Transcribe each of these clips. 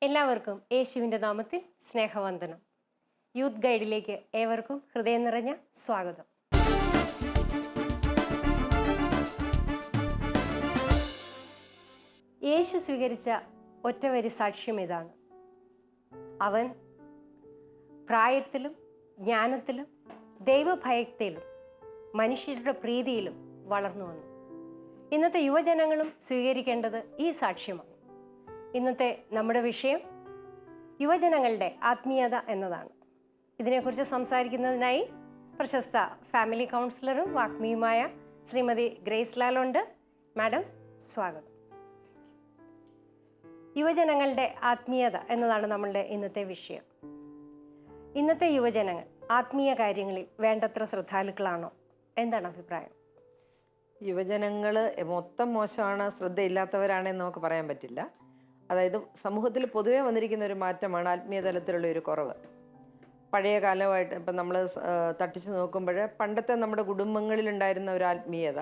എല്ലാവർക്കും യേശുവിൻ്റെ നാമത്തിൽ സ്നേഹവന്ദനം. യൂത്ത് ഗൈഡിലേക്ക് ഏവർക്കും ഹൃദയം നിറഞ്ഞ സ്വാഗതം. യേശു സ്വീകരിച്ച ഒറ്റവരി സാക്ഷ്യം ഇതാണ്: അവൻ പ്രായത്തിലും ജ്ഞാനത്തിലും ദൈവഭയത്തിലും മനുഷ്യരുടെ പ്രീതിയിലും വളർന്നു വന്നു. ഇന്നത്തെ യുവജനങ്ങളും സ്വീകരിക്കേണ്ടത് ഈ സാക്ഷ്യമാണ്. ഇന്നത്തെ നമ്മുടെ വിഷയം യുവജനങ്ങളുടെ ആത്മീയത എന്നതാണ്. ഇതിനെക്കുറിച്ച് സംസാരിക്കുന്നതിനായി പ്രശസ്ത ഫാമിലി കൗൺസിലറും വാഗ്മിയുമായ ശ്രീമതി ഗ്രേസ് ലാലുണ്ട്. മാഡം, സ്വാഗതം. യുവജനങ്ങളുടെ ആത്മീയത എന്നതാണ് നമ്മളുടെ ഇന്നത്തെ വിഷയം. ഇന്നത്തെ യുവജനങ്ങൾ ആത്മീയ കാര്യങ്ങളിൽ വേണ്ടത്ര ശ്രദ്ധാലുക്കളാണോ? എന്താണ് അഭിപ്രായം? യുവജനങ്ങൾ മൊത്തം മോശമാണ്, ശ്രദ്ധയില്ലാത്തവരാണെന്ന് നമുക്ക് പറയാൻ പറ്റില്ല. അതായത് സമൂഹത്തിൽ പൊതുവെ വന്നിരിക്കുന്ന ഒരു മാറ്റമാണ് ആത്മീയ തലത്തിലുള്ള ഒരു കുറവ്. പഴയ കാലമായിട്ട് ഇപ്പം നമ്മൾ തട്ടിച്ചു നോക്കുമ്പോൾ പണ്ടത്തെ നമ്മുടെ കുടുംബങ്ങളിലുണ്ടായിരുന്ന ഒരു ആത്മീയത,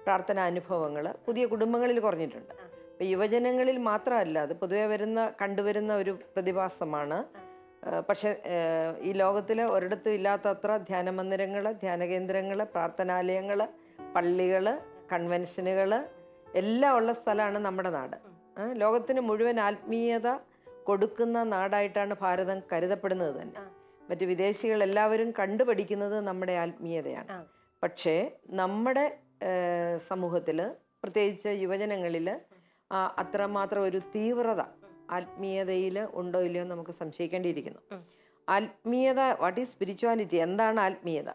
പ്രാർത്ഥനാ അനുഭവങ്ങൾ പുതിയ കുടുംബങ്ങളിൽ കുറഞ്ഞിട്ടുണ്ട്. ഇപ്പം യുവജനങ്ങളിൽ മാത്രമല്ല, അത് പൊതുവെ കണ്ടുവരുന്ന ഒരു പ്രതിഭാസമാണ്. പക്ഷെ ഈ ലോകത്തിൽ ഒരിടത്തും ഇല്ലാത്തത്ര ധ്യാന മന്ദിരങ്ങൾ, ധ്യാന കേന്ദ്രങ്ങൾ, പ്രാർത്ഥനാലയങ്ങൾ, പള്ളികൾ, കൺവെൻഷനുകൾ എല്ലാം ഉള്ള സ്ഥലമാണ് നമ്മുടെ നാട്. ലോകത്തിന് മുഴുവൻ ആത്മീയത കൊടുക്കുന്ന നാടായിട്ടാണ് ഭാരതം കരുതപ്പെടുന്നത് തന്നെ. മറ്റ് വിദേശികൾ എല്ലാവരും കണ്ടുപഠിക്കുന്നത് നമ്മുടെ ആത്മീയതയാണ്. പക്ഷേ നമ്മുടെ സമൂഹത്തിൽ, പ്രത്യേകിച്ച് യുവജനങ്ങളിൽ അത്രമാത്രം ഒരു തീവ്രത ആത്മീയതയിൽ ഉണ്ടോ ഇല്ലയോ നമുക്ക് സംശയിക്കേണ്ടിയിരിക്കുന്നു. ആത്മീയത, വാട്ട് ഈസ് സ്പിരിച്വാലിറ്റി, എന്താണ് ആത്മീയത?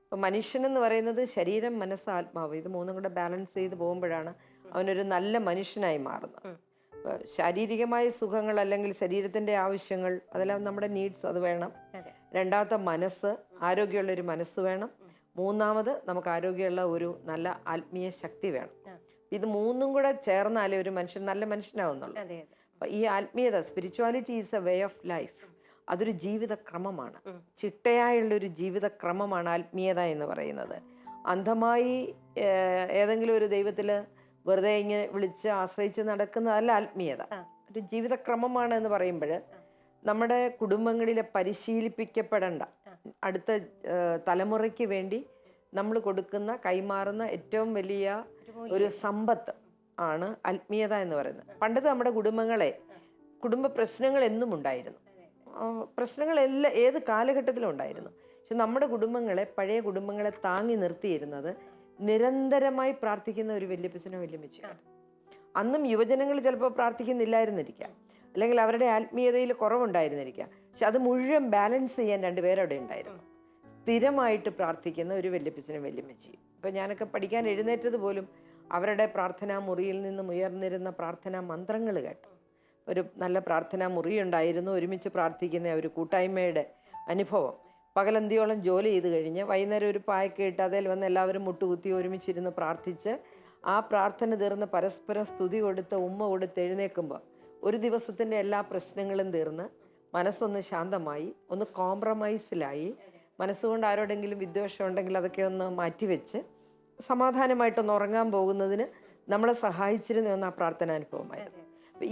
ഇപ്പം മനുഷ്യനെന്ന് പറയുന്നത് ശരീരം, മനസ്സ്, ആത്മാവ്, ഇത് മൂന്നും കൂടെ ബാലൻസ് ചെയ്ത് പോകുമ്പോഴാണ് അവനൊരു നല്ല മനുഷ്യനായി മാറുന്നത്. ശാരീരികമായ സുഖങ്ങൾ അല്ലെങ്കിൽ ശരീരത്തിൻ്റെ ആവശ്യങ്ങൾ, അതെല്ലാം നമ്മുടെ നീഡ്സ്, അത് വേണം. രണ്ടാമത്തെ മനസ്സ്, ആരോഗ്യമുള്ളൊരു മനസ്സ് വേണം. മൂന്നാമത് നമുക്ക് ആരോഗ്യമുള്ള ഒരു നല്ല ആത്മീയ ശക്തി വേണം. ഇത് മൂന്നും കൂടെ ചേർന്നാലേ ഒരു മനുഷ്യൻ നല്ല മനുഷ്യനാവുന്നുള്ളൂ. അപ്പം ഈ ആത്മീയത, spirituality is a way of life. അതൊരു ജീവിതക്രമമാണ്, ചിട്ടയായുള്ളൊരു ജീവിതക്രമമാണ് ആത്മീയത എന്ന് പറയുന്നത്. അന്ധമായി ഏതെങ്കിലും ഒരു ദൈവത്തിൽ വെറുതെ ഇങ്ങനെ വിളിച്ച് ആശ്രയിച്ച് നടക്കുന്നതല്ല ആത്മീയത. ഒരു ജീവിതക്രമമാണ് എന്ന് പറയുമ്പോൾ നമ്മുടെ കുടുംബങ്ങളിലെ പരിശീലിപ്പിക്കപ്പെടേണ്ട അടുത്ത തലമുറയ്ക്ക് വേണ്ടി നമ്മൾ കൊടുക്കുന്ന, കൈമാറുന്ന ഏറ്റവും വലിയ ഒരു സമ്പത്ത് ആണ് ആത്മീയത എന്ന് പറയുന്നത്. പണ്ടത്തെ നമ്മുടെ കുടുംബ പ്രശ്നങ്ങൾ എന്നും ഉണ്ടായിരുന്നു. പ്രശ്നങ്ങളെല്ലാം ഏത് കാലഘട്ടത്തിലും ഉണ്ടായിരുന്നു. പക്ഷെ നമ്മുടെ പഴയ കുടുംബങ്ങളെ താങ്ങി നിർത്തിയിരുന്നത് നിരന്തരമായി പ്രാർത്ഥിക്കുന്ന ഒരു വല്യപ്പച്ചനോ വല്യമ്മച്ചിയാണ്. അന്നും യുവജനങ്ങൾ ചിലപ്പോൾ പ്രാർത്ഥിക്കുന്നില്ലായിരുന്നിരിക്കാം, അല്ലെങ്കിൽ അവരുടെ ആത്മീയതയിൽ കുറവുണ്ടായിരുന്നിരിക്കാം. പക്ഷെ അത് മുഴുവൻ ബാലൻസ് ചെയ്യാൻ രണ്ടുപേരവിടെ ഉണ്ടായിരുന്നു. സ്ഥിരമായിട്ട് പ്രാർത്ഥിക്കുന്ന ഒരു വല്യപ്പച്ചനും വല്യമ്മച്ചിയും. ഇപ്പം ഞാനൊക്കെ പഠിക്കാൻ എഴുന്നേറ്റത് പോലും അവരുടെ പ്രാർത്ഥനാ മുറിയിൽ നിന്നും ഉയർന്നിരുന്ന പ്രാർത്ഥനാ മന്ത്രങ്ങൾ കേട്ടു. ഒരു നല്ല പ്രാർത്ഥനാ മുറിയുണ്ടായിരുന്നു, ഒരുമിച്ച് പ്രാർത്ഥിക്കുന്ന ഒരു കൂട്ടായ്മയുടെ അനുഭവം. പകലന്തിയോളം ജോലി ചെയ്ത് കഴിഞ്ഞ് വൈകുന്നേരം ഒരു പായൊക്കെ ഇട്ട് അതിൽ വന്ന് എല്ലാവരും മുട്ടുകുത്തി ഒരുമിച്ചിരുന്ന് പ്രാർത്ഥിച്ച് ആ പ്രാർത്ഥന തീർന്ന് പരസ്പരം സ്തുതി കൊടുത്ത് ഉമ്മ കൊടുത്ത് എഴുന്നേൽക്കുമ്പോൾ ഒരു ദിവസത്തിൻ്റെ എല്ലാ പ്രശ്നങ്ങളും തീർന്ന് മനസ്സൊന്ന് ശാന്തമായി, ഒന്ന് കോംപ്രമൈസിലായി, മനസ്സുകൊണ്ട് ആരോടെങ്കിലും വിദ്വേഷം ഉണ്ടെങ്കിൽ അതൊക്കെ ഒന്ന് മാറ്റിവെച്ച് സമാധാനമായിട്ടൊന്ന് ഉറങ്ങാൻ പോകുന്നതിന് നമ്മളെ സഹായിച്ചിരുന്ന ഒന്ന് ആ പ്രാർത്ഥനാനുഭവമായിരുന്നു.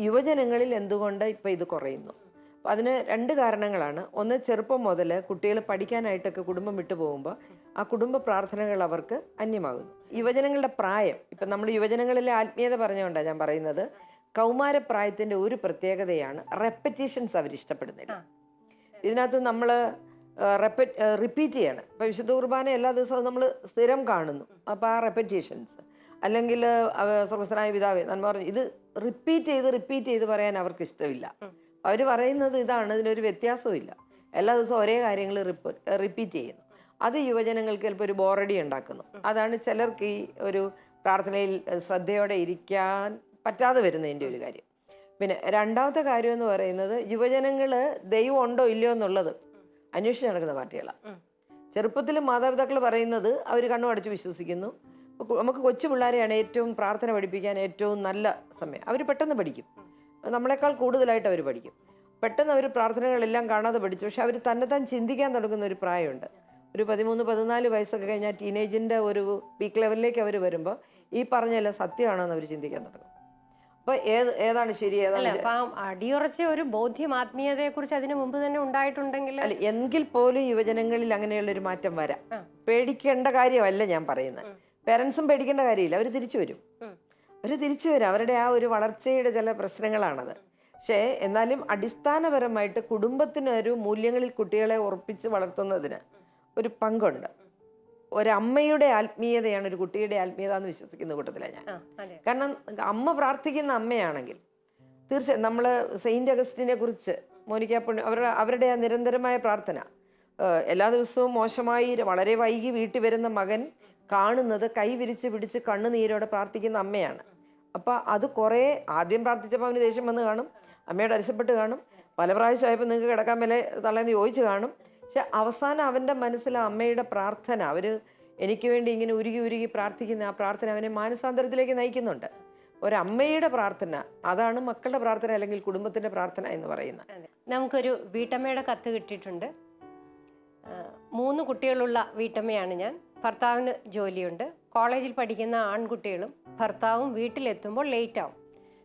യുവജനങ്ങളിൽ എന്തുകൊണ്ട് ഇപ്പം ഇത് കുറയുന്നു? അപ്പം അതിന് രണ്ട് കാരണങ്ങളാണ്. ഒന്ന്, ചെറുപ്പം മുതൽ കുട്ടികൾ പഠിക്കാനായിട്ടൊക്കെ കുടുംബം വിട്ടു പോകുമ്പോൾ ആ കുടുംബ പ്രാർത്ഥനകൾ അവർക്ക് അന്യമാകുന്നു. യുവജനങ്ങളുടെ പ്രായം, ഇപ്പം നമ്മൾ യുവജനങ്ങളിലെ ആത്മീയത പറഞ്ഞുകൊണ്ടാണ് ഞാൻ പറയുന്നത്, കൗമാരപ്രായത്തിൻ്റെ ഒരു പ്രത്യേകതയാണ് റെപ്പറ്റീഷൻസ് അവരിഷ്ടപ്പെടുന്നില്ല. ഇതിനകത്ത് നമ്മൾ റിപ്പീറ്റ് ചെയ്യണം. ഇപ്പോൾ വിശുദ്ധ കുർബാന എല്ലാ ദിവസവും നമ്മൾ സ്ഥിരം കാണുന്നു. അപ്പോൾ ആ റെപ്പറ്റീഷൻസ്, അല്ലെങ്കിൽ സ്വർഗസ്ഥനായ പിതാവേ നന്മ പറഞ്ഞു, ഇത് റിപ്പീറ്റ് ചെയ്ത് പറയാൻ അവർക്ക് ഇഷ്ടമില്ല. അവർ പറയുന്നത് ഇതാണ്, ഇതിനൊരു വ്യത്യാസവും ഇല്ല. എല്ലാ ദിവസവും ഒരേ കാര്യങ്ങൾ റിപ്പീറ്റ് ചെയ്യുന്നു. അത് യുവജനങ്ങൾക്ക് ചിലപ്പോൾ ഒരു ബോറടി ഉണ്ടാക്കുന്നു. അതാണ് ചിലർക്ക് ഈ ഒരു പ്രാർത്ഥനയിൽ ശ്രദ്ധയോടെ ഇരിക്കാൻ പറ്റാതെ വരുന്നതിൻ്റെ ഒരു കാര്യം. പിന്നെ രണ്ടാമത്തെ കാര്യം എന്ന് പറയുന്നത് യുവജനങ്ങൾ ദൈവം ഉണ്ടോ ഇല്ലയോ എന്നുള്ളത് അന്വേഷിച്ച് നടക്കുന്ന പാർട്ടികളാണ്. ചെറുപ്പത്തിൽ മാതാപിതാക്കൾ പറയുന്നത് അവർ കണ്ണു അടച്ച് വിശ്വസിക്കുന്നു. നമുക്ക് കൊച്ചു പിള്ളേരെയാണ് ഏറ്റവും പ്രാർത്ഥന പഠിപ്പിക്കാൻ ഏറ്റവും നല്ല സമയം. അവർ പെട്ടെന്ന് പഠിക്കും, നമ്മളെക്കാൾ കൂടുതലായിട്ട് അവർ പഠിക്കും. പെട്ടെന്ന് അവർ പ്രാർത്ഥനകളെല്ലാം കാണാതെ പഠിച്ചു. പക്ഷെ അവർ തന്നെത്താൻ ചിന്തിക്കാൻ തുടങ്ങുന്ന ഒരു പ്രായമുണ്ട്. ഒരു 13-14 വയസ്സൊക്കെ കഴിഞ്ഞാൽ ടീനേജിൻ്റെ ഒരു പീക്ക് ലെവലിലേക്ക് അവർ വരുമ്പോൾ ഈ പറഞ്ഞെല്ലാം സത്യമാണോ എന്ന് അവർ ചിന്തിക്കാൻ തുടങ്ങും. അപ്പോൾ ഏതാണ് ശരി, ഏതാണ് അടിയുറച്ച ഒരു ബോധ്യം ആത്മീയതയെ കുറിച്ച് അതിനു മുമ്പ് തന്നെ ഉണ്ടായിട്ടുണ്ടെങ്കിൽ അല്ല എങ്കിൽ പോലും യുവജനങ്ങളിൽ അങ്ങനെയുള്ളൊരു മാറ്റം വരാം. പേടിക്കേണ്ട കാര്യമല്ല ഞാൻ പറയുന്നത്. പേരൻസും പേടിക്കേണ്ട കാര്യമില്ല, അവർ തിരിച്ചു വരും. അവരുടെ ആ ഒരു വളർച്ചയുടെ ചില പ്രശ്നങ്ങളാണത്. പക്ഷേ എന്നാലും അടിസ്ഥാനപരമായിട്ട് കുടുംബത്തിനൊരു മൂല്യങ്ങളിൽ കുട്ടികളെ ഉറപ്പിച്ച് വളർത്തുന്നതിന് ഒരു പങ്കുണ്ട്. ഒരമ്മയുടെ ആത്മീയതയാണ് ഒരു കുട്ടിയുടെ ആത്മീയത എന്ന് വിശ്വസിക്കുന്ന കൂട്ടത്തിലാണ് ഞാൻ. കാരണം അമ്മ പ്രാർത്ഥിക്കുന്ന അമ്മയാണെങ്കിൽ തീർച്ചയായും നമ്മൾ സെയിൻറ്റ് അഗസ്റ്റിനെ കുറിച്ച് മോനിക്ക പുണ്യ അവരുടെ ആ നിരന്തരമായ പ്രാർത്ഥന, എല്ലാ ദിവസവും മോശമായി വളരെ വൈകി വീട്ടിൽ വരുന്ന മകൻ കാണുന്നത് കൈ വിരിച്ച് പിടിച്ച് കണ്ണുനീരോടെ പ്രാർത്ഥിക്കുന്ന അമ്മയാണ്. അപ്പോൾ അത് കുറേ ആദ്യം പ്രാർത്ഥിച്ചപ്പോൾ അവന് ദേഷ്യം വന്ന് കാണും, അമ്മയോട് അരിശപ്പെട്ട് കാണും, പല പ്രാവശ്യമായപ്പോൾ നിങ്ങൾക്ക് കിടക്കാൻ മേലെ തലേന്ന് ചോദിച്ച് കാണും. പക്ഷെ അവസാനം അവൻ്റെ മനസ്സിൽ അമ്മയുടെ പ്രാർത്ഥന, അവർ എനിക്ക് വേണ്ടി ഇങ്ങനെ ഉരുകി പ്രാർത്ഥിക്കുന്ന ആ പ്രാർത്ഥന അവനെ മാനസാന്തരത്തിലേക്ക് നയിക്കുന്നുണ്ട്. ഒരമ്മയുടെ പ്രാർത്ഥന അതാണ് മക്കളുടെ പ്രാർത്ഥന അല്ലെങ്കിൽ കുടുംബത്തിൻ്റെ പ്രാർത്ഥന എന്ന് പറയുന്നത്. നമുക്കൊരു വീട്ടമ്മയുടെ കത്ത് കിട്ടിയിട്ടുണ്ട്. 3 കുട്ടികളുള്ള വീട്ടമ്മയാണ് ഞാൻ. ഭർത്താവിന് ജോലിയുണ്ട്. കോളേജിൽ പഠിക്കുന്ന ആൺകുട്ടികളും ഭർത്താവും വീട്ടിലെത്തുമ്പോൾ ലേറ്റ് ആവും.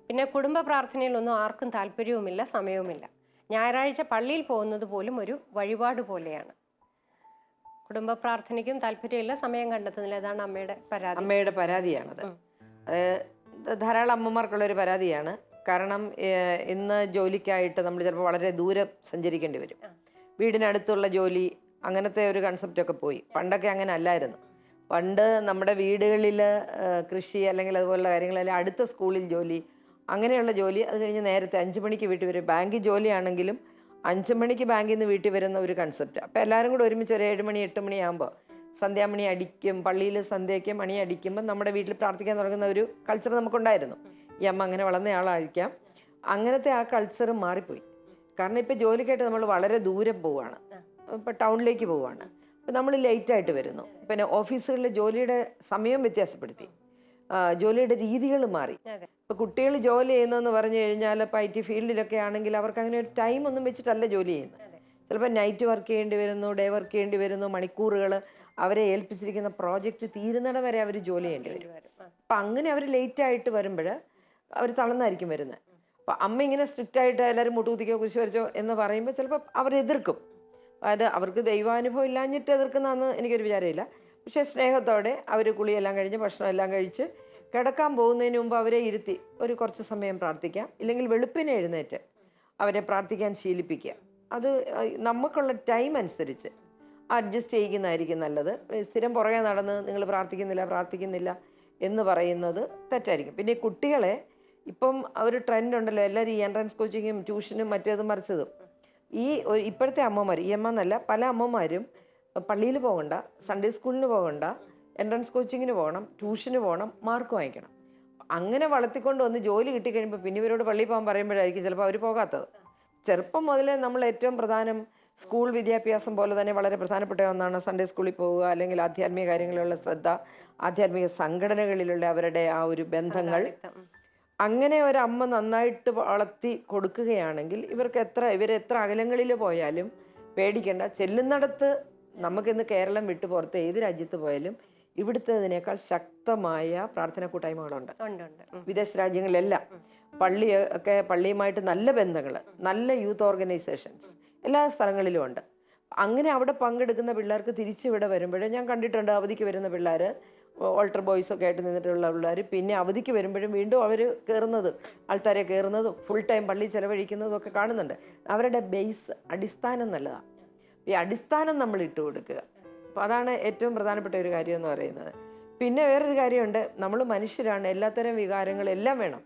പിന്നെ കുടുംബ പ്രാർത്ഥനയിലൊന്നും ആർക്കും താല്പര്യവുമില്ല, സമയവുമില്ല. ഞായറാഴ്ച പള്ളിയിൽ പോകുന്നത് പോലും ഒരു വഴിപാട് പോലെയാണ്. കുടുംബ പ്രാർത്ഥനയ്ക്കും താല്പര്യമില്ല, സമയം കണ്ടെത്തുന്നില്ല. അതാണ് അമ്മയുടെ പരാതിയാണത്. ധാരാളം അമ്മമാർക്കുള്ളൊരു പരാതിയാണ്. കാരണം ഇന്ന് ജോലിക്കായിട്ട് നമ്മൾ ചിലപ്പോൾ വളരെ ദൂരം സഞ്ചരിക്കേണ്ടി വരും. വീടിനടുത്തുള്ള ജോലി അങ്ങനത്തെ ഒരു കൺസെപ്റ്റൊക്കെ പോയി. പണ്ടൊക്കെ അങ്ങനെ അല്ലായിരുന്നു. പണ്ട് നമ്മുടെ വീടുകളിൽ കൃഷി അല്ലെങ്കിൽ അതുപോലുള്ള കാര്യങ്ങളെല്ലാം അടുത്ത സ്കൂളിൽ ജോലി, അങ്ങനെയുള്ള ജോലി. അത് കഴിഞ്ഞ് നേരത്തെ 5 മണിക്ക് വീട്ടിൽ വരും. ബാങ്ക് ജോലിയാണെങ്കിലും 5 മണിക്ക് ബാങ്കിൽ നിന്ന് വീട്ടിൽ വരുന്ന ഒരു കൺസെപ്റ്റ്. അപ്പോൾ എല്ലാവരും കൂടെ ഒരുമിച്ച് ഒരു 7 മണി 8 മണിയാകുമ്പോൾ സന്ധ്യാമണി അടിക്കും. പള്ളിയിൽ സന്ധ്യയ്ക്ക് മണി അടിക്കുമ്പോൾ നമ്മുടെ വീട്ടിൽ പ്രാർത്ഥിക്കാൻ തുടങ്ങുന്ന ഒരു കൾച്ചർ നമുക്കുണ്ടായിരുന്നു. ഈ അമ്മ അങ്ങനെ വളർന്ന ആളായിരിക്കാം. അങ്ങനത്തെ ആ കൾച്ചർ മാറിപ്പോയി. കാരണം ഇപ്പോൾ ജോലിക്കായിട്ട് നമ്മൾ വളരെ ദൂരം പോവുകയാണ്, ഇപ്പോൾ ടൗണിലേക്ക് പോവുകയാണ്. അപ്പോൾ നമ്മൾ ലേറ്റായിട്ട് വരുന്നു. പിന്നെ ഓഫീസുകളിൽ ജോലിയുടെ സമയം വ്യത്യാസപ്പെടുത്തി, ജോലിയുടെ രീതികൾ മാറി. ഇപ്പോൾ കുട്ടികൾ ജോലി ചെയ്യുന്നതെന്ന് പറഞ്ഞു കഴിഞ്ഞാൽ ഇപ്പോൾ IT ഫീൽഡിലൊക്കെ ആണെങ്കിൽ അവർക്ക് അങ്ങനെ ഒരു ടൈം ഒന്നും വെച്ചിട്ടല്ല ജോലി ചെയ്യുന്നത്. ചിലപ്പോൾ നൈറ്റ് വർക്ക് ചെയ്യേണ്ടി വരുന്നു, ഡേ വർക്ക് ചെയ്യേണ്ടി വരുന്നു, മണിക്കൂറുകൾ. അവരെ ഏൽപ്പിച്ചിരിക്കുന്ന പ്രോജക്റ്റ് തീരുന്നിടം വരെ അവർ ജോലി ചെയ്യേണ്ടി വരും. അപ്പം അങ്ങനെ അവർ ലേറ്റായിട്ട് വരുമ്പോൾ അവർ തളർന്നായിരിക്കും വരുന്നത്. അപ്പോൾ അമ്മ ഇങ്ങനെ സ്ട്രിക്റ്റായിട്ട് എല്ലാവരും മുട്ടുകുത്തിക്കോ കുരിശ് വരച്ചോ എന്ന് പറയുമ്പോൾ ചിലപ്പോൾ അവരെതിർക്കും. അത് അവർക്ക് ദൈവാനുഭവം ഇല്ലാഞ്ഞിട്ട് എതിർക്കുന്നതെന്ന് എനിക്കൊരു വിചാരമില്ല. പക്ഷേ സ്നേഹത്തോടെ അവർ കുളിയെല്ലാം കഴിഞ്ഞ് ഭക്ഷണം എല്ലാം കഴിച്ച് കിടക്കാൻ പോകുന്നതിന് മുമ്പ് അവരെ ഇരുത്തി ഒരു കുറച്ച് സമയം പ്രാർത്ഥിക്കാം. ഇല്ലെങ്കിൽ വെളുപ്പിനെ എഴുന്നേറ്റ് അവരെ പ്രാർത്ഥിക്കാൻ ശീലിപ്പിക്കുക. അത് നമുക്കുള്ള ടൈം അനുസരിച്ച് അഡ്ജസ്റ്റ് ചെയ്യുന്നതായിരിക്കും നല്ലത്. സ്ഥിരം പുറകെ നടന്ന് നിങ്ങൾ പ്രാർത്ഥിക്കുന്നില്ല എന്ന് പറയുന്നത് തെറ്റായിരിക്കും. പിന്നെ കുട്ടികളെ ഇപ്പം ഒരു ട്രെൻഡ് ഉണ്ടല്ലോ, എല്ലാവരും ഈ എൻട്രൻസ് കോച്ചിങ്ങും ട്യൂഷനും മറ്റേതും മറിച്ചതും. ഇപ്പോഴത്തെ അമ്മമാർ, ഈ അമ്മ എന്നല്ല പല അമ്മമാരും പള്ളിയിൽ പോകണ്ട, സൺഡേ സ്കൂളിന് പോകണ്ട, എൻട്രൻസ് കോച്ചിങ്ങിന് പോകണം, ട്യൂഷന് പോകണം, മാർക്ക് വാങ്ങിക്കണം. അങ്ങനെ വളർത്തിക്കൊണ്ട് വന്ന് ജോലി കിട്ടിക്കഴിയുമ്പോൾ പിന്നെ ഇവരോട് പള്ളിയിൽ പോകാൻ പറയുമ്പോഴായിരിക്കും ചിലപ്പോൾ അവർ പോകാത്തത്. ചെറുപ്പം മുതലേ നമ്മൾ ഏറ്റവും പ്രധാനം സ്കൂൾ വിദ്യാഭ്യാസം പോലെ തന്നെ വളരെ പ്രധാനപ്പെട്ട ഒന്നാണ് സൺഡേ സ്കൂളിൽ പോവുക, അല്ലെങ്കിൽ ആധ്യാത്മിക കാര്യങ്ങളിലുള്ള ശ്രദ്ധ, ആധ്യാത്മിക സംഘടനകളിലുള്ള അവരുടെ ആ ഒരു ബന്ധങ്ങൾ. അങ്ങനെ ഒരമ്മ നന്നായിട്ട് വളർത്തി കൊടുക്കുകയാണെങ്കിൽ ഇവരെത്ര അകലങ്ങളിൽ പോയാലും പേടിക്കേണ്ട. ചെല്ലുന്നിടത്ത് നമുക്കിന്ന് കേരളം വിട്ടു പുറത്ത് ഏത് രാജ്യത്ത് പോയാലും ഇവിടുത്തേതിനേക്കാൾ ശക്തമായ പ്രാർത്ഥന കൂട്ടായ്മകളുണ്ട് വിദേശ രാജ്യങ്ങളിലെല്ലാം. പള്ളിയുമായിട്ട് നല്ല ബന്ധങ്ങൾ, നല്ല യൂത്ത് ഓർഗനൈസേഷൻസ് എല്ലാ സ്ഥലങ്ങളിലും ഉണ്ട്. അങ്ങനെ അവിടെ പങ്കെടുക്കുന്ന പിള്ളേർക്ക് തിരിച്ചിവിടെ വരുമ്പോഴേ ഞാൻ കണ്ടിട്ടുണ്ട്, അവധിക്ക് വരുന്ന പിള്ളേർ ഓൾട്ടർ ബോയ്സൊക്കെ ആയിട്ട് നിന്നിട്ടുള്ള പിള്ളേർ പിന്നെ അവധിക്ക് വരുമ്പോഴും വീണ്ടും അവർ ആൾക്കാരെ കയറുന്നതും ഫുൾ ടൈം പള്ളി ചിലവഴിക്കുന്നതും ഒക്കെ കാണുന്നുണ്ട്. അവരുടെ അടിസ്ഥാനം നല്ലതാണ്. ഈ അടിസ്ഥാനം നമ്മൾ ഇട്ട് കൊടുക്കുക. അപ്പോൾ അതാണ് ഏറ്റവും പ്രധാനപ്പെട്ട ഒരു കാര്യം എന്ന് പറയുന്നത്. പിന്നെ വേറൊരു കാര്യമുണ്ട്, നമ്മൾ മനുഷ്യരാണ്, എല്ലാത്തരം വികാരങ്ങളെല്ലാം വേണം.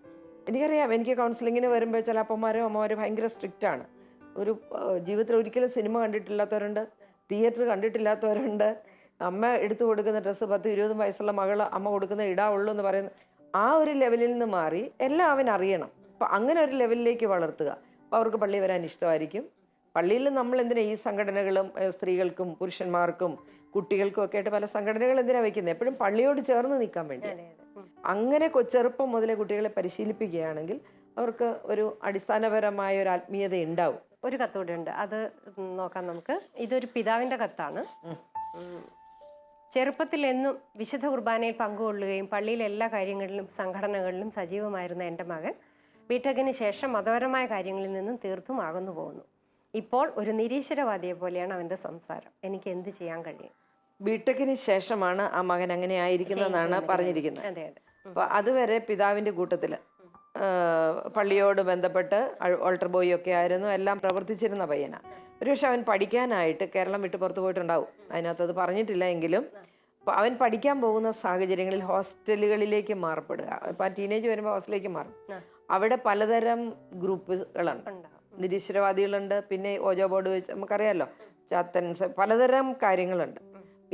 എനിക്കറിയാം, എനിക്ക് കൗൺസിലിങ്ങിന് വരുമ്പോൾ ചില അപ്പന്മാരും അമ്മമാരും ഭയങ്കര സ്ട്രിക്റ്റാണ്. ജീവിതത്തിൽ ഒരിക്കലും സിനിമ കണ്ടിട്ടില്ലാത്തവരുണ്ട്, തിയേറ്റർ കണ്ടിട്ടില്ലാത്തവരുണ്ട്. അമ്മ എടുത്തു കൊടുക്കുന്ന ഡ്രസ്സ് 10-20 വയസ്സുള്ള മകൾ അമ്മ കൊടുക്കുന്ന ഇടാവുള്ളൂ എന്ന് പറയുന്നത് ആ ഒരു ലെവലിൽ നിന്ന് മാറി എല്ലാം അവൻ അറിയണം. അപ്പം അങ്ങനെ ഒരു ലെവലിലേക്ക് വളർത്തുക. അപ്പോൾ അവർക്ക് പള്ളി വരാൻ ഇഷ്ടമായിരിക്കും. പള്ളിയിൽ നമ്മൾ എന്തിനാ ഈ സംഘടനകളും സ്ത്രീകൾക്കും പുരുഷന്മാർക്കും കുട്ടികൾക്കും ഒക്കെ ആയിട്ട് പല സംഘടനകൾ എന്തിനാണ് വെക്കുന്നത്? എപ്പോഴും പള്ളിയോട് ചേർന്ന് നിൽക്കാൻ വേണ്ടി. അങ്ങനെ ചെറുപ്പം മുതലേ കുട്ടികളെ പരിശീലിപ്പിക്കുകയാണെങ്കിൽ അവർക്ക് ഒരു അടിസ്ഥാനപരമായ ഒരു ആത്മീയത ഉണ്ടാവും. ഒരു കത്തുകൂടെ ഉണ്ട്, അത് നോക്കാം നമുക്ക്. ഇതൊരു പിതാവിൻ്റെ കത്താണ്. ചെറുപ്പത്തിൽ എന്നും വിശുദ്ധ കുർബാനയിൽ പങ്കുകൊള്ളുകയും പള്ളിയിലെ എല്ലാ കാര്യങ്ങളിലും സംഘടനകളിലും സജീവമായിരുന്ന എൻ്റെ മകൻ ബിടെക്കിന് ശേഷം മതപരമായ കാര്യങ്ങളിൽ നിന്നും തീർത്തും അകന്നു പോകുന്നു. ഇപ്പോൾ ഒരു നിരീശ്വരവാദിയെ പോലെയാണ് അവൻ്റെ സംസാരം. എനിക്ക് എന്ത് ചെയ്യാൻ കഴിയും? ബിടെക്കിന് ശേഷമാണ് ആ മകൻ അങ്ങനെ ആയിരിക്കുന്നതെന്നാണ് പറഞ്ഞിരിക്കുന്നത്. അതെ അതെ. അപ്പോൾ അതുവരെ പിതാവിൻ്റെ കൂട്ടത്തിൽ പള്ളിയോട് ബന്ധപ്പെട്ട് ഓൾട്ടർ ബോയ് ഒക്കെ ആയിരുന്നു, എല്ലാം പ്രവർത്തിച്ചിരുന്ന പയ്യനാണ്. ഒരുപക്ഷെ അവൻ പഠിക്കാനായിട്ട് കേരളം വിട്ട് പുറത്ത് പോയിട്ടുണ്ടാവും, അതിനകത്ത് അത് പറഞ്ഞിട്ടില്ല എങ്കിലും. അപ്പോൾ അവൻ പഠിക്കാൻ പോകുന്ന സാഹചര്യങ്ങളിൽ ഹോസ്റ്റലുകളിലേക്ക് മാറപ്പെടുക. ഇപ്പോൾ ആ ടീനേജ് വരുമ്പോൾ ഹോസ്റ്റലിലേക്ക് മാറും. അവിടെ പലതരം ഗ്രൂപ്പുകളുണ്ട്. നിരീശ്വരവാദികളുണ്ട്, പിന്നെ ഓജോ ബോർഡ് വെച്ച് നമുക്കറിയാമല്ലോ, ചാത്തൻസ്, പലതരം കാര്യങ്ങളുണ്ട്.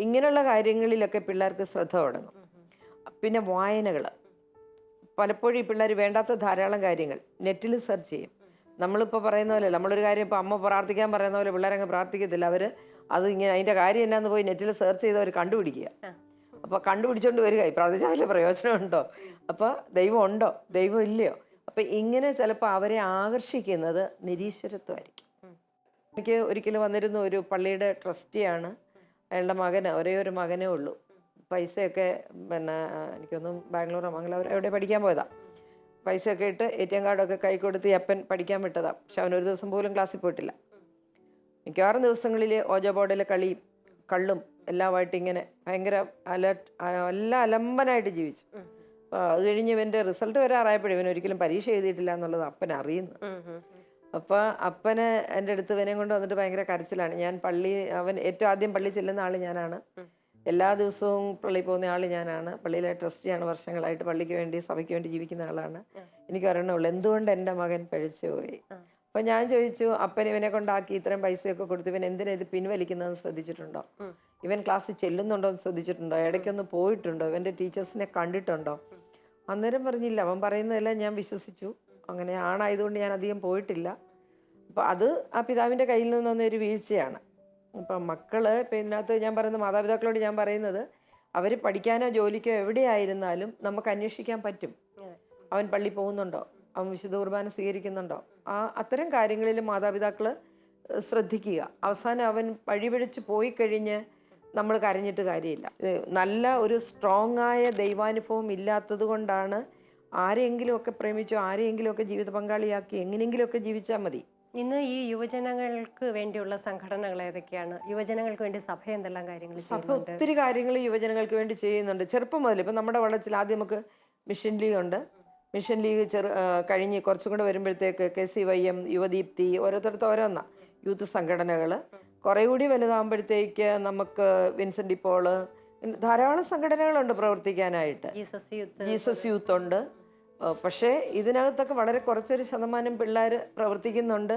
ഇങ്ങനെയുള്ള കാര്യങ്ങളിലൊക്കെ പിള്ളേർക്ക് ശ്രദ്ധ തുടങ്ങും. പിന്നെ വായനകൾ, പലപ്പോഴും ഈ പിള്ളേർ വേണ്ടാത്ത ധാരാളം കാര്യങ്ങൾ നെറ്റിൽ സെർച്ച് ചെയ്യും. നമ്മളിപ്പോൾ പറയുന്ന പോലെ, നമ്മളൊരു കാര്യം ഇപ്പോൾ അമ്മ പ്രാർത്ഥിക്കാൻ പറയുന്ന പോലെ പിള്ളേരങ്ങ് പ്രാർത്ഥിക്കത്തില്ല. അവർ അത് ഇങ്ങനെ അതിൻ്റെ കാര്യം എന്നാന്ന് പോയി നെറ്റിൽ സെർച്ച് ചെയ്ത് അവർ കണ്ടുപിടിക്കുക. അപ്പോൾ കണ്ടുപിടിച്ചോണ്ട് വരിക, പ്രാർത്ഥിച്ചാൽ വലിയ പ്രയോജനമുണ്ടോ, അപ്പോൾ ദൈവം ഉണ്ടോ, ദൈവം ഇല്ലയോ. അപ്പം ഇങ്ങനെ ചിലപ്പോൾ അവരെ ആകർഷിക്കുന്നത് നിരീശ്വരത്വമായിരിക്കും. എനിക്ക് ഒരിക്കലും വന്നിരുന്ന ഒരു പള്ളിയുടെ ട്രസ്റ്റിയാണ്. അയാളുടെ മകന്, ഒരേ ഒരു മകനേ ഉള്ളൂ. പൈസയൊക്കെ പിന്നെ എനിക്കൊന്നും ബാംഗ്ലൂരോ മംഗളൂരോ എവിടെ പഠിക്കാൻ പോയതാണ്. പൈസയൊക്കെ ഇട്ട് ATM കാർഡൊക്കെ കൈ കൊടുത്ത് അപ്പൻ പഠിക്കാൻ വിട്ടതാണ്. പക്ഷെ അവനൊരു ദിവസം പോലും ക്ലാസ്സിൽ പോയിട്ടില്ല. മിക്കവാറും ദിവസങ്ങളിൽ ഓജോ ബോർഡിലെ കളിയും കള്ളും എല്ലാമായിട്ട് ഇങ്ങനെ ഭയങ്കര എല്ലാം അലമ്പനായിട്ട് ജീവിച്ചു. അപ്പോൾ അത് കഴിഞ്ഞ് ഇവൻ്റെ റിസൾട്ട് വരാറായപ്പോഴും ഇവൻ ഒരിക്കലും പരീക്ഷ എഴുതിയിട്ടില്ല എന്നുള്ളത് അപ്പൻ അറിയുന്നു. അപ്പോൾ അപ്പന് എൻ്റെ അടുത്ത് ഇവനെ കൊണ്ട് വന്നിട്ട് ഭയങ്കര കരച്ചിലാണ്. അവൻ ഏറ്റവും ആദ്യം പള്ളി ചെല്ലുന്ന ആൾ ഞാനാണ്, എല്ലാ ദിവസവും പള്ളിയിൽ പോകുന്ന ആൾ ഞാനാണ്, പള്ളിയിലെ ട്രസ്റ്റിയാണ്, വർഷങ്ങളായിട്ട് പള്ളിക്ക് വേണ്ടി സഭയ്ക്ക് വേണ്ടി ജീവിക്കുന്ന ആളാണ്. എനിക്ക് ഒരെണ്ണമുള്ളൂ, എന്തുകൊണ്ട് എൻ്റെ മകൻ പഴിച്ചു പോയി. അപ്പം ഞാൻ ചോദിച്ചു, അപ്പൻ ഇവനെ കൊണ്ടാക്കി ഇത്രയും പൈസയൊക്കെ കൊടുത്ത് ഇവൻ എന്തിനാ ഇത് പിൻവലിക്കുന്നതെന്ന് ശ്രദ്ധിച്ചിട്ടുണ്ടോ? ഇവൻ ക്ലാസ്സിൽ ചെല്ലുന്നുണ്ടോ എന്ന് ശ്രദ്ധിച്ചിട്ടുണ്ടോ? ഇടയ്ക്കൊന്ന് പോയിട്ടുണ്ടോ? ഇവൻ്റെ ടീച്ചേഴ്സിനെ കണ്ടിട്ടുണ്ടോ? അന്നേരം പറഞ്ഞില്ല. അവൻ പറയുന്നതെല്ലാം ഞാൻ വിശ്വസിച്ചു. അങ്ങനെ ആണായതുകൊണ്ട് ഞാൻ അധികം പോയിട്ടില്ല. അപ്പോൾ അത് ആ പിതാവിൻ്റെ കയ്യിൽ നിന്ന് വന്നൊരു വീഴ്ചയാണ്. ഇപ്പം മക്കൾ, ഇപ്പം ഇതിനകത്ത് ഞാൻ പറയുന്ന മാതാപിതാക്കളോട് ഞാൻ പറയുന്നത്, അവർ പഠിക്കാനോ ജോലിക്കോ എവിടെയായിരുന്നാലും നമുക്ക് അന്വേഷിക്കാൻ പറ്റും. അവൻ പള്ളി പോകുന്നുണ്ടോ, അവൻ വിശുദ്ധ കുർബാന സ്വീകരിക്കുന്നുണ്ടോ, അത്തരം കാര്യങ്ങളിൽ മാതാപിതാക്കൾ ശ്രദ്ധിക്കുക. അവസാനം അവൻ വഴിപിഴച്ച് പോയി കഴിഞ്ഞ് നമ്മൾ കരഞ്ഞിട്ട് കാര്യമില്ല. നല്ല ഒരു സ്ട്രോങ് ആയ ദൈവാനുഭവം ഇല്ലാത്തത് കൊണ്ടാണ് ആരെയെങ്കിലുമൊക്കെ പ്രേമിച്ചോ ആരെയെങ്കിലുമൊക്കെ ജീവിത പങ്കാളിയാക്കി എങ്ങനെയെങ്കിലുമൊക്കെ ജീവിച്ചാൽ മതി. ഇന്ന് ഈ യുവജനങ്ങൾക്ക് വേണ്ടിയുള്ള സംഘടനകൾ ഏതൊക്കെയാണ്? യുവജനങ്ങൾക്ക് വേണ്ടി സഭ എന്തെല്ലാം കാര്യങ്ങൾ? സഭ ഒത്തിരി കാര്യങ്ങൾ യുവജനങ്ങൾക്ക് വേണ്ടി ചെയ്യുന്നുണ്ട്. ചെറുപ്പം മുതൽ ഇപ്പം നമ്മുടെ വളർച്ചയിൽ ആദ്യം നമുക്ക് മിഷൻ ലീഗ് ഉണ്ട്. മിഷൻ ലീഗ് കഴിഞ്ഞ് കുറച്ചും കൂടെ വരുമ്പോഴത്തേക്ക് KCYM, യുവദീപ്തി, ഓരോരുത്തർക്കും ഓരോന്നാണ് യൂത്ത് സംഘടനകൾ. കുറേ കൂടി വലുതാകുമ്പോഴത്തേക്ക് നമുക്ക് വിൻസെൻ്റ് ഡി പോൾ, ധാരാളം സംഘടനകളുണ്ട് പ്രവർത്തിക്കാനായിട്ട്. ജീസസ് യൂത്ത് ഉണ്ട്. പക്ഷേ ഇതിനകത്തൊക്കെ വളരെ കുറച്ചൊരു ശതമാനം പിള്ളേർ പ്രവർത്തിക്കുന്നുണ്ട്.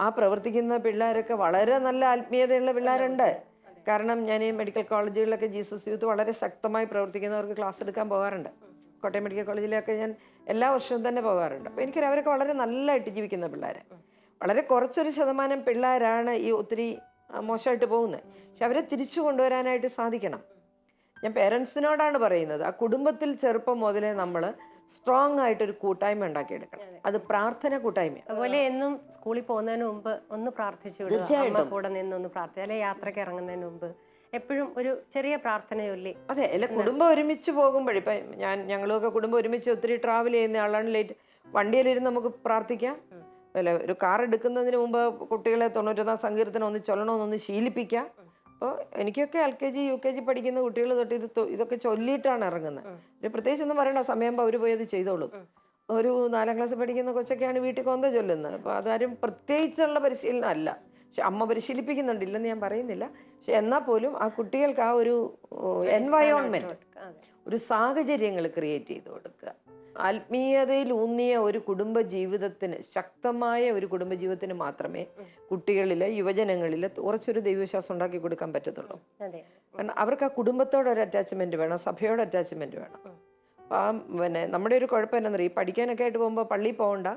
ആ പ്രവർത്തിക്കുന്ന പിള്ളേരൊക്കെ വളരെ നല്ല ആത്മീയതയുള്ള പിള്ളേരുണ്ട്. കാരണം ഞാൻ ഈ മെഡിക്കൽ കോളേജുകളിലൊക്കെ ജീസസ് യൂത്ത് വളരെ ശക്തമായി പ്രവർത്തിക്കുന്നവർക്ക് ക്ലാസ് എടുക്കാൻ പോകാറുണ്ട്. കോട്ടയം മെഡിക്കൽ കോളേജിലൊക്കെ ഞാൻ എല്ലാ വർഷവും തന്നെ പോകാറുണ്ട്. അപ്പോൾ എനിക്കറിയാം അവരൊക്കെ വളരെ നല്ലതായിട്ട് ജീവിക്കുന്ന പിള്ളേർ. വളരെ കുറച്ചൊരു ശതമാനം പിള്ളേരാണ് ഈ ഒത്തിരി മോശമായിട്ട് പോകുന്നത്. പക്ഷെ അവരെ തിരിച്ചു കൊണ്ടുവരാനായിട്ട് സാധിക്കണം. ഞാൻ പേരൻസിനോടാണ് പറയുന്നത്, ആ കുടുംബത്തിൽ ചെറുപ്പം മുതലേ നമ്മൾ സ്ട്രോങ് ആയിട്ടൊരു കൂട്ടായ്മ ഉണ്ടാക്കിയെടുക്കണം. അത് പ്രാർത്ഥന കൂട്ടായ്മ. അതുപോലെ എന്നും സ്കൂളിൽ പോകുന്നതിന് മുമ്പ് ഒന്ന് പ്രാർത്ഥിച്ചു വിടുക, കൂടെ നിന്നൊന്ന് പ്രാർത്ഥിക്കുക. അല്ലെങ്കിൽ യാത്രയ്ക്ക് ഇറങ്ങുന്നതിന് മുമ്പ് എപ്പോഴും ഒരു ചെറിയ പ്രാർത്ഥന ചൊല്ലി. അതെ, അല്ല കുടുംബം ഒരുമിച്ച് പോകുമ്പോഴിപ്പം ഞങ്ങളൊക്കെ കുടുംബം ഒരുമിച്ച് ഒത്തിരി ട്രാവൽ ചെയ്യുന്ന ആളാണ്. ലേറ്റ് വണ്ടിയിലിരുന്ന് നമുക്ക് പ്രാർത്ഥിക്കാം. അല്ല, ഒരു കാർ എടുക്കുന്നതിന് മുമ്പ് കുട്ടികളെ 91 സങ്കീർത്തനം ഒന്ന് ചൊല്ലണമെന്നൊന്ന് ശീലിപ്പിക്കാം. അപ്പോൾ എനിക്കൊക്കെ LKG UKG പഠിക്കുന്ന കുട്ടികൾ തൊട്ട് ഇതൊക്കെ ചൊല്ലിയിട്ടാണ് ഇറങ്ങുന്നത്. ഒരു പ്രത്യേകിച്ച് ഒന്നും പറയണ്ട, സമയമാകുമ്പോൾ അവർ പോയി അത് ചെയ്തോളും. ഒരു 4ാം ക്ലാസ്സിൽ പഠിക്കുന്ന കൊച്ചൊക്കെയാണ് വീട്ടിൽ കൊന്ത ചൊല്ലുന്നത്. അപ്പോൾ അതാരും പ്രത്യേകിച്ചുള്ള പരിശീലനം അല്ല. പക്ഷെ അമ്മ പരിശീലിപ്പിക്കുന്നുണ്ട്, ഇല്ലെന്ന് ഞാൻ പറയുന്നില്ല. പക്ഷെ എന്നാൽ പോലും ആ കുട്ടികൾക്ക് ആ ഒരു എൻവയോൺമെൻറ്റ്, ഒരു സാഹചര്യങ്ങൾ ക്രിയേറ്റ് ചെയ്ത് കൊടുക്കുക. ആത്മീയതയിൽ ഊന്നിയ ഒരു കുടുംബ ജീവിതത്തിന്, ശക്തമായ ഒരു കുടുംബ ജീവിതത്തിന് മാത്രമേ കുട്ടികളിൽ, യുവജനങ്ങളിൽ കുറച്ചൊരു ദൈവവിശ്വാസം ഉണ്ടാക്കി കൊടുക്കാൻ പറ്റത്തുള്ളൂ. കാരണം അവർക്ക് ആ കുടുംബത്തോടൊരു അറ്റാച്ച്മെൻറ്റ് വേണം, സഭയോട് അറ്റാച്ച്മെൻറ്റ് വേണം. അപ്പം പിന്നെ നമ്മുടെ ഒരു കുഴപ്പം എന്നാന്നറിയാം, ഈ പഠിക്കാനൊക്കെ ആയിട്ട് പോകുമ്പോൾ പള്ളിയിൽ പോകണ്ട,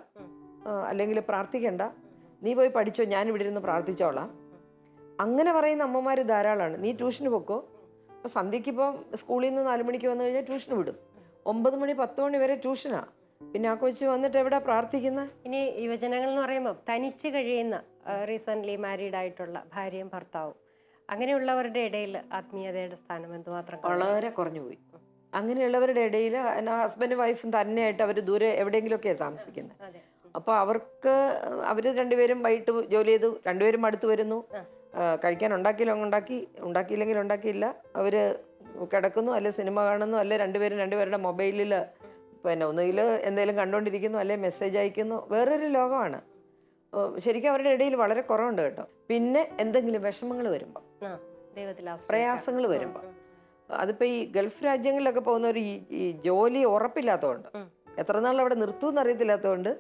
അല്ലെങ്കിൽ പ്രാർത്ഥിക്കണ്ട, നീ പോയി പഠിച്ചോ, ഞാൻ ഇവിടെ ഇരുന്ന് പ്രാർത്ഥിച്ചോളാം, അങ്ങനെ പറയുന്ന അമ്മമാർ ധാരാളമാണ്. നീ ട്യൂഷന് പൊക്കോ. ഇപ്പോൾ സന്ധ്യയ്ക്ക് ഇപ്പോൾ സ്കൂളിൽ നിന്ന് 4 മണിക്ക് വന്നു കഴിഞ്ഞാൽ ട്യൂഷന് വിടും. 9 മണി 10 മണി വരെ ട്യൂഷനാണ്. പിന്നെ ആ കൊച്ച് വന്നിട്ട് എവിടെ പ്രാർത്ഥിക്കുന്നത്? ഇനി യുവജനങ്ങൾ എന്ന് പറയുമ്പോൾ തനിച്ച് കഴിയുന്ന റീസെൻ്റ്ലി മാരീഡ് ആയിട്ടുള്ള ഭാര്യയും ഭർത്താവും, അങ്ങനെയുള്ളവരുടെ ഇടയിൽ ആത്മീയതയുടെ സ്ഥാനം എന്തുമാത്രം വളരെ കുറഞ്ഞു പോയി. അങ്ങനെയുള്ളവരുടെ ഇടയിൽ ഹസ്ബൻഡ് വൈഫും തന്നെയായിട്ട് അവർ ദൂരെ എവിടെയെങ്കിലുമൊക്കെയാണ് താമസിക്കുന്നത്. അപ്പോൾ അവർക്ക് അവർ രണ്ടുപേരും വൈകിട്ട് ജോലി ചെയ്തു, രണ്ടുപേരും അടുത്ത് വരുന്നു, കഴിക്കാൻ ഉണ്ടാക്കിയില്ലെങ്കിൽ ഉണ്ടാക്കിയില്ല, അവർ കിടക്കുന്നു, അല്ലെ സിനിമ കാണുന്നു, അല്ലെ രണ്ടുപേരുടെ മൊബൈലിൽ പിന്നെ ഒന്നുകിൽ എന്തെങ്കിലും കണ്ടുകൊണ്ടിരിക്കുന്നു, അല്ലെ മെസ്സേജ് അയക്കുന്നു. വേറൊരു ലോകമാണ്. ശരിക്കും അവരുടെ ഇടയിൽ വളരെ കുറവുണ്ട് കേട്ടോ. പിന്നെ എന്തെങ്കിലും വിഷമങ്ങൾ വരുമ്പോൾ, പ്രയാസങ്ങൾ വരുമ്പോൾ, അതിപ്പോൾ ഈ ഗൾഫ് രാജ്യങ്ങളിലൊക്കെ പോകുന്നവർ ഈ ജോലി ഉറപ്പില്ലാത്തതുകൊണ്ട്, എത്ര നാൾ അവിടെ നിർത്തുമെന്ന് അറിയത്തില്ലാത്തതുകൊണ്ട്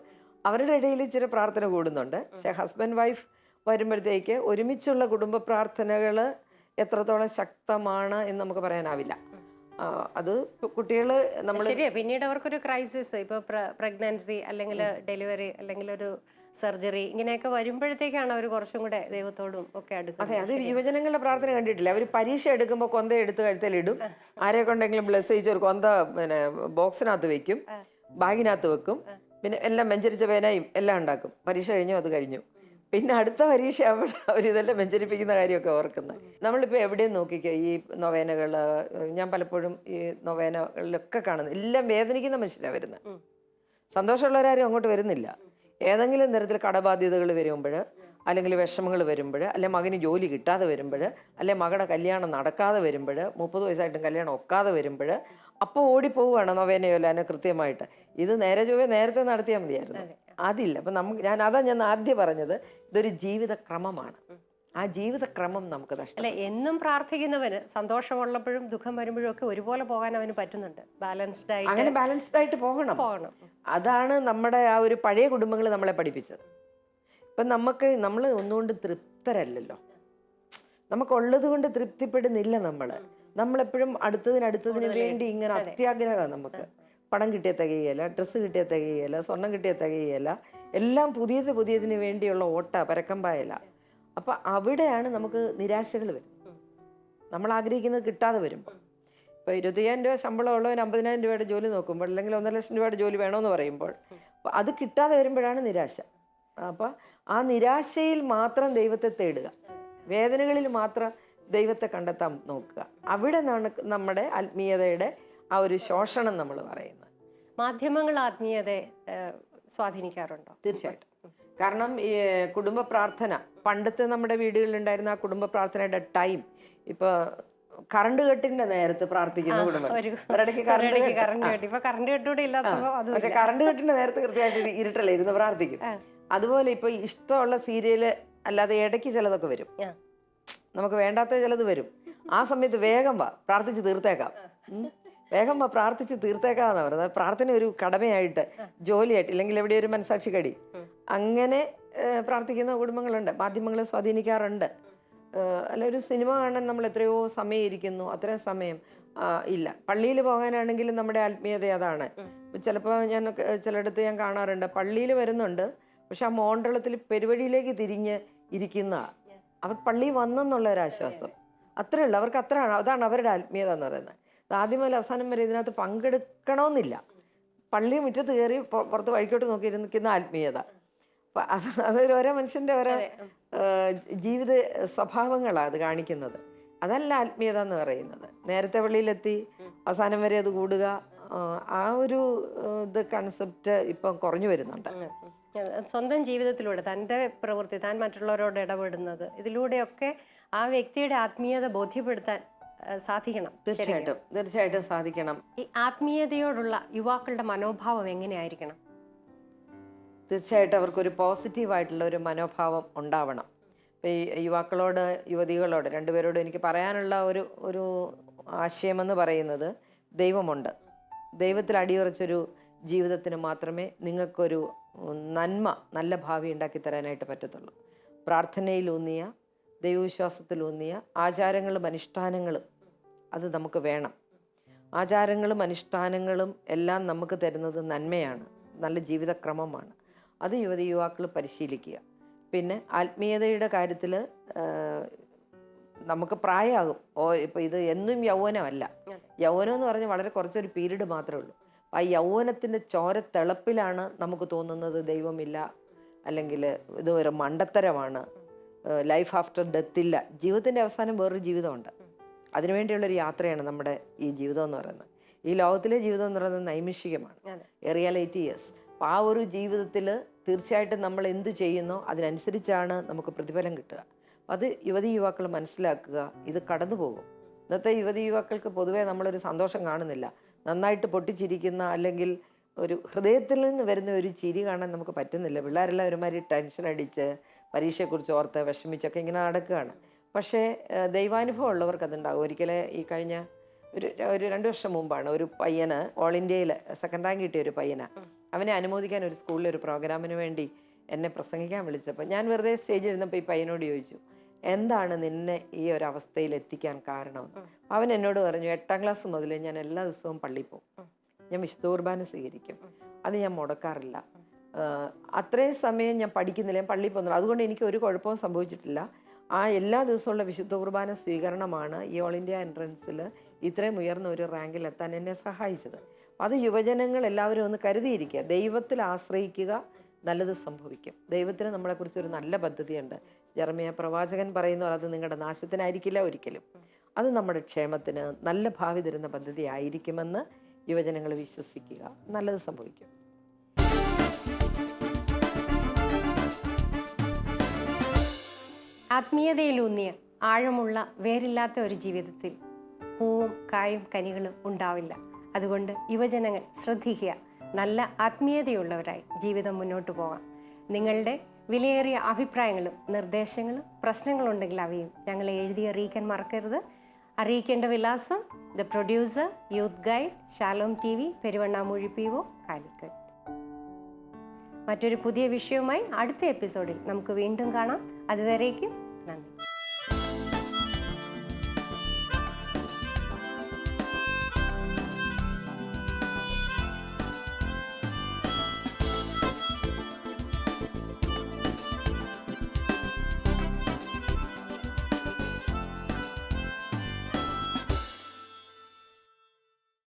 അവരുടെ ഇടയിൽ ഇച്ചിരി പ്രാർത്ഥന കൂടുന്നുണ്ട്. പക്ഷെ ഹസ്ബൻഡ് വൈഫ് വരുമ്പോഴത്തേക്ക് ഒരുമിച്ചുള്ള കുടുംബ പ്രാർത്ഥനകൾ എത്രത്തോളം ശക്തമാണ് എന്ന് നമുക്ക് പറയാനാവില്ല. അത് കുട്ടികൾ നമ്മൾ ശരിയാ, പിന്നീട് അവർക്കൊരു ക്രൈസിസ്, ഇപ്പോൾ പ്രഗ്നൻസി അല്ലെങ്കിൽ ഡെലിവറി അല്ലെങ്കിൽ ഒരു സർജറി ഇങ്ങനെയൊക്കെ വരുമ്പോഴത്തേക്കാണ് അവർ കുറച്ചും കൂടെ ദൈവത്തോടും ഒക്കെ അടുക്കുന്നത്. അതെ, അത് യുവജനങ്ങളുടെ പ്രാർത്ഥന കണ്ടിട്ടില്ല. അവർ പരീക്ഷ എടുക്കുമ്പോൾ കൊന്ത എടുത്ത് കഴുത്തലിടും, ആരെ കൊണ്ടെങ്കിലും ബ്ലസ് ചെയ്യിച്ച് ഒരു കൊന്ത പിന്നെ ബോക്സിനകത്ത് വെക്കും, ബാഗിനകത്ത് വെക്കും, പിന്നെ എല്ലാം വെഞ്ചരിച്ച പേനയും എല്ലാം ഉണ്ടാക്കും. പരീക്ഷ കഴിഞ്ഞു, അത് കഴിഞ്ഞു. പിന്നെ അടുത്ത പരീക്ഷ അവരിതെല്ലാം വെഞ്ചരിപ്പിക്കുന്ന കാര്യമൊക്കെ ഓർക്കുന്നത്. നമ്മളിപ്പോൾ എവിടെയും നോക്കിക്കോ, ഈ നൊവേനകൾ, ഞാൻ പലപ്പോഴും ഈ നൊവേനകളിലൊക്കെ കാണുന്നത് എല്ലാം വേദനിക്കുന്ന മനുഷ്യരാണ് വരുന്നത്. സന്തോഷമുള്ളവരാരും അങ്ങോട്ട് വരുന്നില്ല. ഏതെങ്കിലും തരത്തിൽ കടബാധ്യതകൾ വരുമ്പോൾ, അല്ലെങ്കിൽ വിഷമങ്ങൾ വരുമ്പോൾ, അല്ലെ മകന് ജോലി കിട്ടാതെ വരുമ്പോൾ, അല്ലെ മകളുടെ കല്യാണം നടക്കാതെ വരുമ്പോൾ, 30 വയസ്സായിട്ടും കല്യാണം ഒക്കാതെ വരുമ്പോൾ, അപ്പോൾ ഓടിപ്പോവുകയാണ് നൊവേനയോ അല്ല കൃത്യമായിട്ട്. ഇത് നേരത്തെ നടത്തിയാൽ മതിയായിരുന്നു. അതില്ല. അപ്പം ഞാൻ ആദ്യം പറഞ്ഞത്, ഇതൊരു ജീവിതക്രമമാണ്. ആ ജീവിതക്രമം നമുക്ക് നഷ്ടം. അല്ലെ, എന്നും പ്രാർത്ഥിക്കുന്നവന് സന്തോഷമുള്ളപ്പോഴും ദുഃഖം വരുമ്പോഴും ഒക്കെ ഒരുപോലെ പോകാൻ അവന് പറ്റുന്നുണ്ട്. ബാലൻസ്ഡ് ആയിട്ട്, അങ്ങനെ ബാലൻസ്ഡ് ആയിട്ട് പോകണം. അതാണ് നമ്മുടെ ആ ഒരു പഴയ കുടുംബങ്ങൾ നമ്മളെ പഠിപ്പിച്ചത്. ഇപ്പം നമ്മൾ ഒന്നുകൊണ്ട് തൃപ്തരല്ലല്ലോ, നമുക്കുള്ളത് കൊണ്ട് തൃപ്തിപ്പെടുന്നില്ല. നമ്മളെപ്പോഴും അടുത്തതിന് വേണ്ടി ഇങ്ങനെ അത്യാഗ്രഹമാണ് നമുക്ക്. പണം കിട്ടിയാൽ തികയല്ല, ഡ്രസ്സ് കിട്ടിയാൽ തികയല്ല, സ്വർണം കിട്ടിയാൽ തികയല്ല, എല്ലാം പുതിയതിന് വേണ്ടിയുള്ള പരക്കം പായല. അപ്പം അവിടെയാണ് നമുക്ക് നിരാശകൾ വരുന്നത്. നമ്മൾ ആഗ്രഹിക്കുന്നത് കിട്ടാതെ വരുമ്പോൾ. ഇപ്പോൾ 25,000 രൂപ ശമ്പളം ഉള്ളവന് 50,000 രൂപയുടെ ജോലി നോക്കുമ്പോൾ, അല്ലെങ്കിൽ 1,00,000 രൂപയുടെ ജോലി വേണമെന്ന് പറയുമ്പോൾ, അത് കിട്ടാതെ വരുമ്പോഴാണ് നിരാശ. അപ്പം ആ നിരാശയിൽ മാത്രം ദൈവത്തെ തേടുക, വേദനകളിൽ മാത്രം ദൈവത്തെ കണ്ടെത്താൻ നോക്കുക. അവിടെ നിന്നാണ് നമ്മുടെ ആത്മീയതയുടെ ആ ഒരു ശോഷണം നമ്മൾ പറയുന്നത്. മാധ്യമങ്ങൾ ആത്മീയതയെ സ്വാധീനിക്കാറുണ്ടോ? തീർച്ചയായിട്ടും. കാരണം ഈ കുടുംബ പ്രാർത്ഥന, പണ്ടത്തെ നമ്മുടെ വീടുകളിലുണ്ടായിരുന്ന ആ കുടുംബ പ്രാർത്ഥനയുടെ ടൈം, ഇപ്പോൾ കറണ്ട് കെട്ടിന്റെ നേരത്ത് പ്രാർത്ഥിക്കുന്ന കുടുംബം, കറണ്ട് കെട്ടിന്റെ നേരത്ത് കൃത്യമായിട്ട് ഇരുട്ടല്ല ഇരുന്ന് പ്രാർത്ഥിക്കും. അതുപോലെ ഇപ്പോൾ ഇഷ്ടമുള്ള സീരിയല് അല്ലാതെ ഇടയ്ക്ക് ചിലതൊക്കെ വരും, നമുക്ക് വേണ്ടാത്ത ചിലത് വരും. ആ സമയത്ത് വേഗം പ്രാർത്ഥിച്ച് തീർത്തേക്കാം, പ്രാർത്ഥിച്ച് തീർത്തേക്കാന്ന് പറയുന്നത്. പ്രാർത്ഥന ഒരു കടമയായിട്ട്, ജോലിയായിട്ട്, ഇല്ലെങ്കിൽ എവിടെ ഒരു മനസാക്ഷി കടി, അങ്ങനെ പ്രാർത്ഥിക്കുന്ന കുടുംബങ്ങളുണ്ട്. മാധ്യമങ്ങൾ സ്വാധീനിക്കാറുണ്ട്. അല്ല, ഒരു സിനിമ കാണാൻ നമ്മൾ എത്രയോ സമയം ഇരിക്കുന്നു, അത്രയും സമയം ഇല്ല. പള്ളിയിൽ പോകാനാണെങ്കിലും നമ്മുടെ ആത്മീയത അതാണ്. ചിലപ്പോൾ ചിലയിടത്ത് ഞാൻ കാണാറുണ്ട്, പള്ളിയിൽ വരുന്നുണ്ട്, പക്ഷെ ആ മോണ്ടളത്തിൽ പെരുവഴിയിലേക്ക് തിരിഞ്ഞ് ഇരിക്കുന്ന, അവർ പള്ളി വന്നെന്നുള്ളൊരാശ്വാസം അത്രേ ഉള്ളൂ അവർക്ക്. അതാണ് അവരുടെ ആത്മീയത എന്ന് പറയുന്നത്. ആദ്യം മുതൽ അവസാനം വരെ ഇതിനകത്ത് പങ്കെടുക്കണമെന്നില്ല. പള്ളി മുറ്റത്ത് കയറി പുറത്ത് വഴിക്കോട്ട് നോക്കി നിൽക്കുന്ന ആത്മീയത. അതൊരു ഓരോ മനുഷ്യൻ്റെ ഓരോ ജീവിത സ്വഭാവങ്ങളാണ് അത് കാണിക്കുന്നത്. അതല്ല ആത്മീയത എന്ന് പറയുന്നത്. നേരത്തെ പള്ളിയിലെത്തി അവസാനം വരെ അത് കൂടുക, ആ ഒരു ഇത് കൺസെപ്റ്റ് ഇപ്പം കുറഞ്ഞു വരുന്നുണ്ട്. സ്വന്തം ജീവിതത്തിലൂടെ തൻ്റെ പ്രവൃത്തി, താൻ മറ്റുള്ളവരോട് ഇടപെടുന്നത്, ഇതിലൂടെയൊക്കെ ആ വ്യക്തിയുടെ ആത്മീയത ബോധ്യപ്പെടുത്താൻ സാധിക്കണം. തീർച്ചയായിട്ടും സാധിക്കണം. ഈ ആത്മീയതയോടുള്ള യുവാക്കളുടെ മനോഭാവം എങ്ങനെയായിരിക്കണം? തീർച്ചയായിട്ടും അവർക്കൊരു പോസിറ്റീവായിട്ടുള്ള ഒരു മനോഭാവം ഉണ്ടാവണം. ഇപ്പോൾ ഈ യുവാക്കളോട്, യുവതികളോട്, രണ്ടുപേരോടും എനിക്ക് പറയാനുള്ള ഒരു ആശയമെന്ന് പറയുന്നത്, ദൈവമുണ്ട്. ദൈവത്തിൽ അടിയുറച്ചൊരു ജീവിതത്തിന് മാത്രമേ നിങ്ങൾക്കൊരു നല്ല ഭാവി ഉണ്ടാക്കി തരാനായിട്ട് പറ്റത്തുള്ളൂ. പ്രാർത്ഥനയിലൂന്നിയ, ദൈവവിശ്വാസത്തിലൂന്നിയ ആചാരങ്ങളും അനുഷ്ഠാനങ്ങളും അത് നമുക്ക് വേണം. ആചാരങ്ങളും അനുഷ്ഠാനങ്ങളും എല്ലാം നമുക്ക് തരുന്നത് നന്മയാണ്, നല്ല ജീവിതക്രമമാണ്. അത് യുവതി യുവാക്കൾ പരിശീലിക്കുക. പിന്നെ ആത്മീയതയുടെ കാര്യത്തിൽ നമുക്ക് പ്രായമാകും. ഇപ്പോൾ ഇത് എന്നും യൗവനമല്ല. യൗവനം എന്ന് പറഞ്ഞാൽ വളരെ കുറച്ചൊരു പീരീഡ് മാത്രമേ ഉള്ളൂ. ആ യൗവനത്തിൻ്റെ ചോരത്തിളപ്പിലാണ് നമുക്ക് തോന്നുന്നത് ദൈവമില്ല, അല്ലെങ്കിൽ ഇത് ഒരു മണ്ടത്തരമാണ്, ലൈഫ് ആഫ്റ്റർ ഡെത്ത് ഇല്ല. ജീവിതത്തിൻ്റെ അവസാനം വേറൊരു ജീവിതമുണ്ട്. അതിനുവേണ്ടിയുള്ളൊരു യാത്രയാണ് നമ്മുടെ ഈ ജീവിതം എന്ന് പറയുന്നത്. ഈ ലോകത്തിലെ ജീവിതം എന്ന് പറയുന്നത് നൈമിഷികമാണ്, റിയാലിറ്റി യെസ്. അപ്പോൾ ആ ഒരു ജീവിതത്തിൽ തീർച്ചയായിട്ടും നമ്മൾ എന്തു ചെയ്യുന്നോ അതിനനുസരിച്ചാണ് നമുക്ക് പ്രതിഫലം കിട്ടുക. അത് യുവതി യുവാക്കൾ മനസ്സിലാക്കുക. ഇത് കടന്നു പോകും. ഇന്നത്തെ യുവതി യുവാക്കൾക്ക് പൊതുവേ നമ്മളൊരു സന്തോഷം കാണുന്നില്ല. നന്നായിട്ട് പൊട്ടിച്ചിരിക്കുന്ന, അല്ലെങ്കിൽ ഒരു ഹൃദയത്തിൽ നിന്ന് വരുന്ന ഒരു ചിരി കാണാൻ നമുക്ക് പറ്റുന്നില്ല. പിള്ളേരെല്ലാം ഒരുമാതിരി ടെൻഷൻ അടിച്ച് പരീക്ഷയെക്കുറിച്ച് ഓർത്ത് വിഷമിച്ചൊക്കെ ഇങ്ങനെ നടക്കുകയാണ്. പക്ഷേ ദൈവാനുഭവം ഉള്ളവർക്ക് അതുണ്ടാകും. ഒരിക്കലും ഈ കഴിഞ്ഞ ഒരു 2 വർഷം മുമ്പാണ് ഒരു പയ്യന് ഓൾ ഇന്ത്യയിൽ 2nd റാങ്ക് കിട്ടിയ ഒരു പയ്യനാണ്. അവനെ അനുമോദിക്കാൻ ഒരു സ്കൂളിൽ ഒരു പ്രോഗ്രാമിന് വേണ്ടി എന്നെ പ്രസംഗിക്കാൻ വിളിച്ചപ്പോൾ ഞാൻ വെറുതെ സ്റ്റേജിൽ ഇരുന്നപ്പോൾ ഈ പയ്യനോട് ചോദിച്ചു, എന്താണ് നിന്നെ ഈ ഒരു അവസ്ഥയിൽ എത്തിക്കാൻ കാരണം? അവൻ എന്നോട് പറഞ്ഞു, 8ാം ക്ലാസ് മുതൽ ഞാൻ എല്ലാ ദിവസവും പള്ളിയിൽ പോകും, ഞാൻ വിശുദ്ധ കുർബാന സ്വീകരിക്കും, അത് ഞാൻ മുടക്കാറില്ല, അത്രയും സമയം ഞാൻ പഠിക്കുന്നില്ല, ഞാൻ പള്ളിയിൽ പോകുന്നില്ല, അതുകൊണ്ട് എനിക്ക് ഒരു കുഴപ്പവും സംഭവിച്ചിട്ടില്ല. ആ എല്ലാ ദിവസമുള്ള വിശുദ്ധ കുർബാന സ്വീകരണമാണ് ഈ ഓൾ ഇന്ത്യ എൻട്രൻസിൽ ഇത്രയും ഉയർന്ന ഒരു റാങ്കിൽ എത്താൻ എന്നെ സഹായിച്ചത്. അത് യുവജനങ്ങൾ എല്ലാവരും ഒന്ന് കരുതിയിരിക്കുക. ദൈവത്തിൽ ആശ്രയിക്കുക, നല്ലത് സംഭവിക്കും. ദൈവത്തിന് നമ്മളെക്കുറിച്ച് ഒരു നല്ല പദ്ധതിയുണ്ട്. ജെറമ്യാ പ്രവാചകൻ പറയുന്നു, അത് നിങ്ങളുടെ നാശത്തിനായിരിക്കില്ല ഒരിക്കലും, അത് നമ്മുടെ ക്ഷേമത്തിന് നല്ല ഭാവി തരുന്ന പദ്ധതി ആയിരിക്കുമെന്ന് യുവജനങ്ങൾ വിശ്വസിക്കുക. നല്ലത് സംഭവിക്കും. ആത്മീയതയിലൂന്നിയ ആഴമുള്ള വേരില്ലാത്ത ഒരു ജീവിതത്തിൽ പൂവും കായും കനികളും ഉണ്ടാവില്ല. അതുകൊണ്ട് യുവജനങ്ങൾ ശ്രദ്ധിക്കുക, നല്ല ആത്മീയതയുള്ളവരായി ജീവിതം മുന്നോട്ട് പോകാം. നിങ്ങളുടെ വിലയേറിയ അഭിപ്രായങ്ങളും നിർദ്ദേശങ്ങളും പ്രശ്നങ്ങളുണ്ടെങ്കിൽ അവയും ഞങ്ങളെ എഴുതി അറിയിക്കാൻ മറക്കരുത്. അറിയിക്കേണ്ട വിലാസം: the producer, youth guide, Shalom TV, Peruvannamuzhi PO, Calicut. മറ്റൊരു പുതിയ വിഷയവുമായി അടുത്ത എപ്പിസോഡിൽ നമുക്ക് വീണ്ടും കാണാം. അതുവരേക്കും